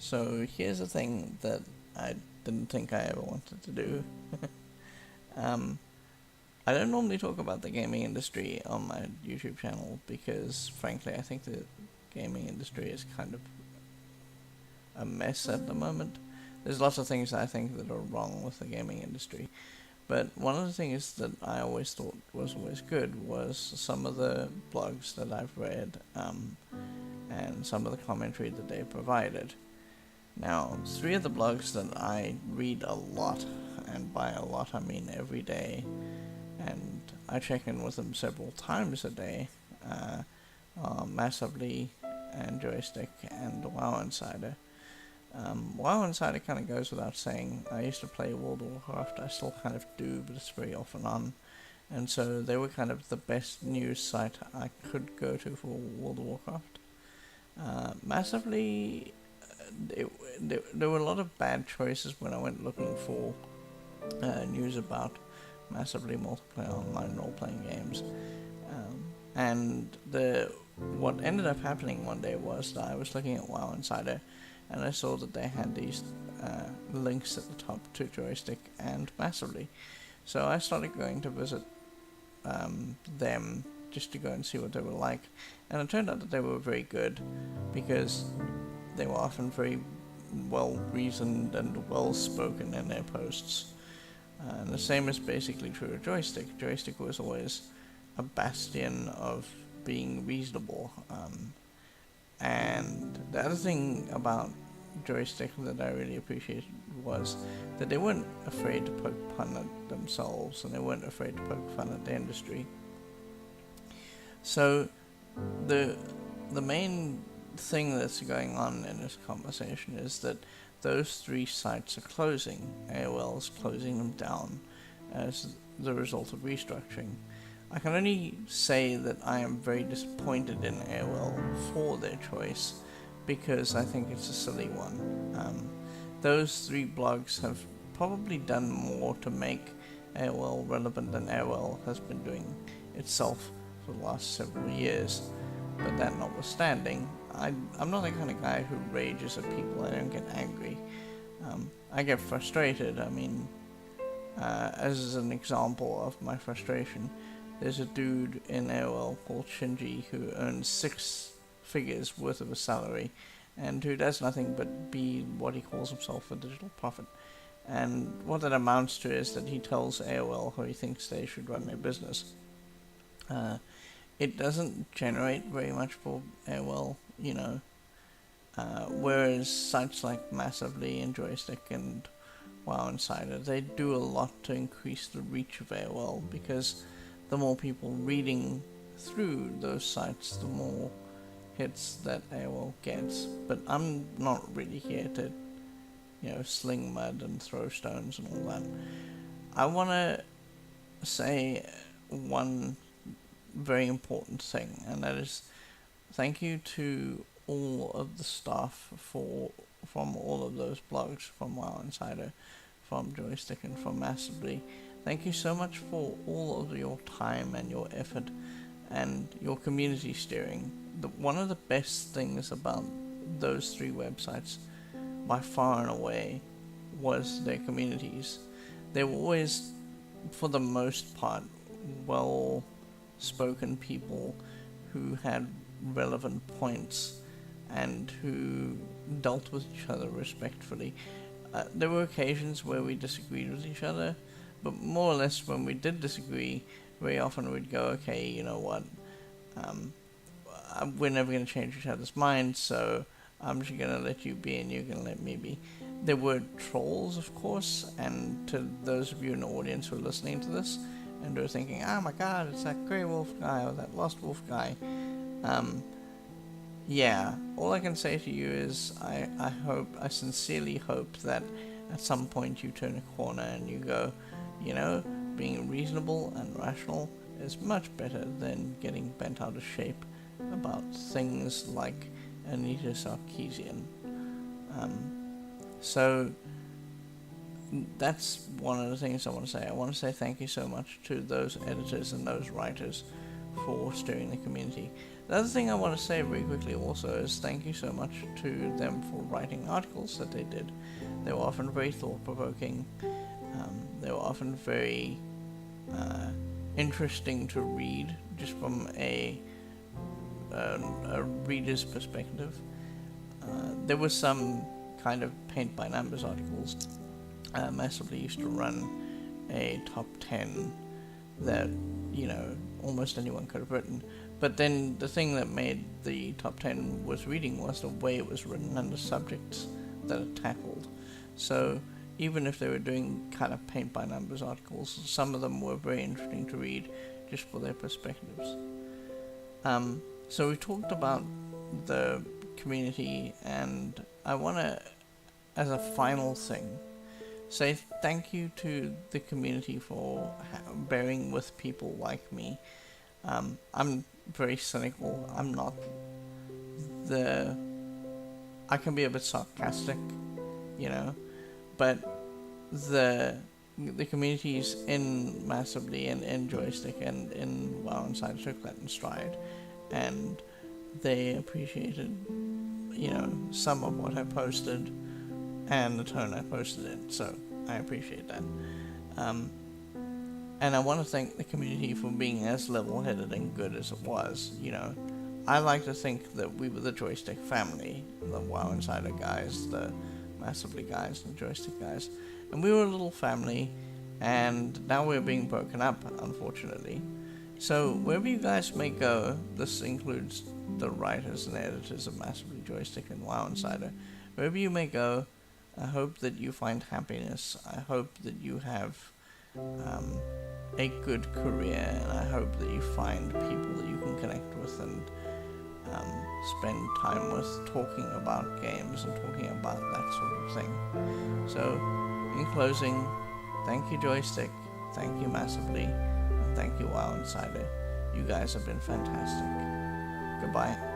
So here's a thing that I didn't think I ever wanted to do. um, I don't normally talk about the gaming industry on my YouTube channel because, frankly, I think the gaming industry is kind of a mess at the moment. There's lots of things I think that are wrong with the gaming industry. But one of the things that I always thought was always good was some of the blogs that I've read, and some of the commentary that they provided. Now, three of the blogs that I read a lot, and by a lot I mean every day, and I check in with them several times a day, are Massively and Joystiq and wowinsider. wowinsider kind of goes without saying. I used to play World of Warcraft, I still kind of do, but it's very off and on. And so they were kind of the best news site I could go to for World of Warcraft. Massively, there were a lot of bad choices when I went looking for news about massively multiplayer online role-playing games. And what ended up happening one day was that I was looking at wowinsider, and I saw that they had these links at the top to Joystiq and Massively. So I started going to visit them just to go and see what they were like, and it turned out that they were very good because they were often very well reasoned and well spoken in their posts. And the same is basically true of Joystiq. Joystiq was always a bastion of being reasonable. And the other thing about Joystiq that I really appreciated was that they weren't afraid to poke fun at themselves, and they weren't afraid to poke fun at the industry. So the main thing that's going on in this conversation is that those three sites are closing. AOL is closing them down as the result of restructuring. I can only say that I am very disappointed in AOL for their choice because I think it's a silly one. Those three blogs have probably done more to make AOL relevant than AOL has been doing itself for the last several years. But that notwithstanding, I'm not the kind of guy who rages at people. I don't get angry. I get frustrated. I mean, as an example of my frustration, there's a dude in AOL called Shinji who earns 6 figures worth of a salary and who does nothing but be what he calls himself a digital prophet. And what that amounts to is that he tells AOL how he thinks they should run their business. It doesn't generate very much for AOL, whereas sites like Massively and Joystiq and wowinsider, they do a lot to increase the reach of AOL because the more people reading through those sites, the more hits that AOL gets. But I'm not really here to, sling mud and throw stones and all that. I want to say one very important thing, and that is thank you to all of the staff from all of those blogs, from wowinsider, from Joystiq, and from Massively. Thank you so much for all of your time and your effort and your community steering. One of the best things about those three websites, by far and away, was their communities. They were always, for the most part, well spoken people who had relevant points and who dealt with each other respectfully. There were occasions where we disagreed with each other, but more or less when we did disagree, very often we'd go, okay, you know what, we're never going to change each other's minds, so I'm just going to let you be and you're going to let me be. There were trolls, of course, and to those of you in the audience who are listening to this, and they're thinking, oh my god, it's that Grey Wolf guy or that Lostwolfe guy. Yeah, all I can say to you is I sincerely hope that at some point you turn a corner and you go, being reasonable and rational is much better than getting bent out of shape about things like Anita Sarkeesian. So that's one of the things I want to say. I want to say thank you so much to those editors and those writers for steering the community. The other thing I want to say very quickly also is thank you so much to them for writing articles that they did. They were often very thought-provoking. They were often very interesting to read, just from a reader's perspective. There was some kind of paint-by-numbers articles. Massively used to run a top 10 that, almost anyone could have written. But then the thing that made the top 10 was reading was the way it was written and the subjects that it tackled. So even if they were doing kind of paint-by-numbers articles, some of them were very interesting to read just for their perspectives. So we talked about the community, and I want to, as a final thing, say thank you to the community for bearing with people like me. I'm very cynical. I'm not I can be a bit sarcastic, but the communities in Massively and in Joystiq and in wowinsider took that in stride, and they appreciated, some of what I posted and the tone I posted in, so I appreciate that. And I want to thank the community for being as level-headed and good as it was. I like to think that we were the Joystiq family, the wowinsider guys, the Massively guys, and the Joystiq guys, and we were a little family, and now we're being broken up, unfortunately. So wherever you guys may go, this includes the writers and editors of Massively, Joystiq, and wowinsider. Wherever you may go, I hope that you find happiness. I hope that you have a good career, and I hope that you find people that you can connect with and spend time with, talking about games and talking about that sort of thing. So, in closing, thank you Joystiq, thank you Massively, and thank you wowinsider. You guys have been fantastic. Goodbye.